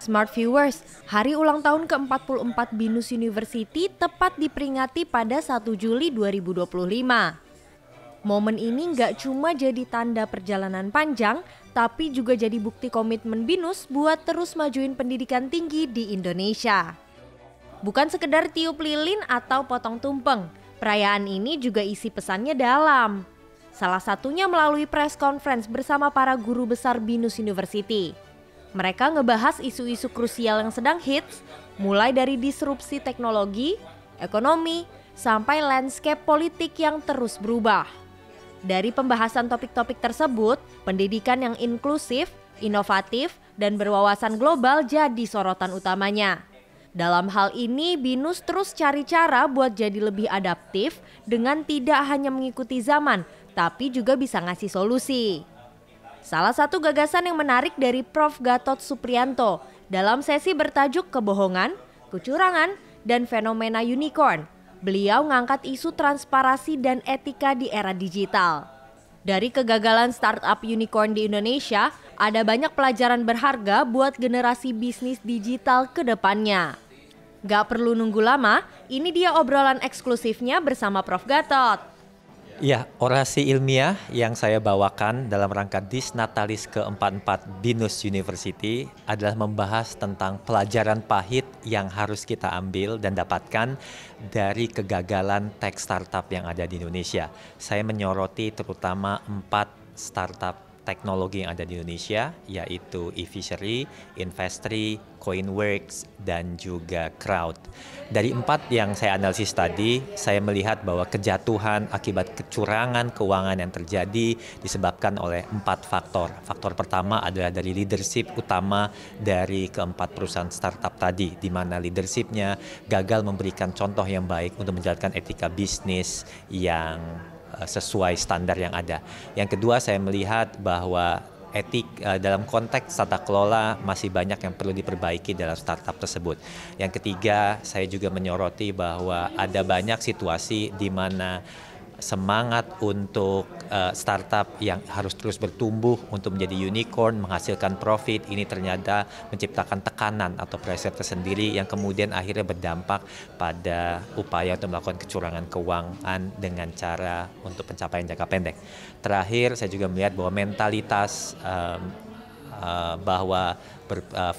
Smart Viewers, hari ulang tahun ke-44 BINUS University tepat diperingati pada 1 Juli 2025. Momen ini nggak cuma jadi tanda perjalanan panjang, tapi juga jadi bukti komitmen BINUS buat terus majuin pendidikan tinggi di Indonesia. Bukan sekedar tiup lilin atau potong tumpeng, perayaan ini juga isi pesannya dalam. Salah satunya melalui press conference bersama para guru besar BINUS University. Mereka ngebahas isu-isu krusial yang sedang hits, mulai dari disrupsi teknologi, ekonomi, sampai landscape politik yang terus berubah. Dari pembahasan topik-topik tersebut, pendidikan yang inklusif, inovatif, dan berwawasan global jadi sorotan utamanya. Dalam hal ini, BINUS terus cari cara buat jadi lebih adaptif dengan tidak hanya mengikuti zaman, tapi juga bisa ngasih solusi. Salah satu gagasan yang menarik dari Prof. Gatot Suprianto dalam sesi bertajuk kebohongan, kecurangan, dan fenomena unicorn. Beliau ngangkat isu transparansi dan etika di era digital. Dari kegagalan startup unicorn di Indonesia, ada banyak pelajaran berharga buat generasi bisnis digital ke depannya. Gak perlu nunggu lama, ini dia obrolan eksklusifnya bersama Prof. Gatot. Ya, orasi ilmiah yang saya bawakan dalam rangka Disnatalis ke-44 BINUS University adalah membahas tentang pelajaran pahit yang harus kita ambil dan dapatkan dari kegagalan tech startup yang ada di Indonesia. Saya menyoroti terutama 4 startup teknologi yang ada di Indonesia, yaitu eFishery, Investri, Coinworks, dan juga Crowd. Dari 4 yang saya analisis tadi, saya melihat bahwa kejatuhan akibat kecurangan keuangan yang terjadi disebabkan oleh 4 faktor. Faktor pertama adalah dari leadership utama dari keempat perusahaan startup tadi, di mana leadershipnya gagal memberikan contoh yang baik untuk menjalankan etika bisnis yang sesuai standar yang ada. Yang kedua, saya melihat bahwa dalam konteks tata kelola masih banyak yang perlu diperbaiki dalam startup tersebut. Yang ketiga, saya juga menyoroti bahwa ada banyak situasi di mana semangat untuk startup yang harus terus bertumbuh untuk menjadi unicorn, menghasilkan profit, ini ternyata menciptakan tekanan atau pressure tersendiri yang kemudian akhirnya berdampak pada upaya untuk melakukan kecurangan keuangan dengan cara untuk pencapaian jangka pendek. Terakhir, saya juga melihat bahwa mentalitas bahwa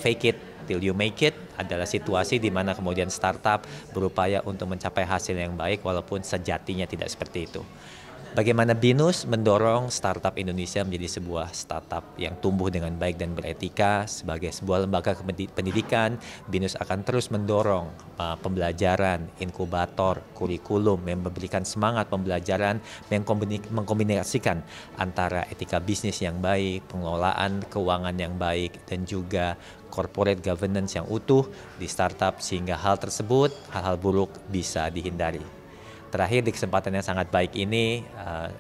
fake it till you make it adalah situasi di mana kemudian startup berupaya untuk mencapai hasil yang baik walaupun sejatinya tidak seperti itu. Bagaimana BINUS mendorong startup Indonesia menjadi sebuah startup yang tumbuh dengan baik dan beretika. Sebagai sebuah lembaga pendidikan, BINUS akan terus mendorong pembelajaran, inkubator, kurikulum yang memberikan semangat pembelajaran, mengkombinasikan antara etika bisnis yang baik, pengelolaan keuangan yang baik, dan juga corporate governance yang utuh di startup sehingga hal-hal buruk bisa dihindari. Terakhir, di kesempatan yang sangat baik ini,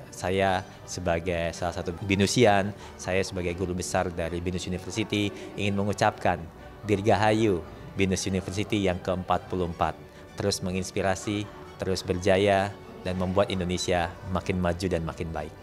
saya sebagai salah satu BINUSian, saya sebagai guru besar dari BINUS University ingin mengucapkan Dirgahayu BINUS University yang ke-44. Terus menginspirasi, terus berjaya, dan membuat Indonesia makin maju dan makin baik.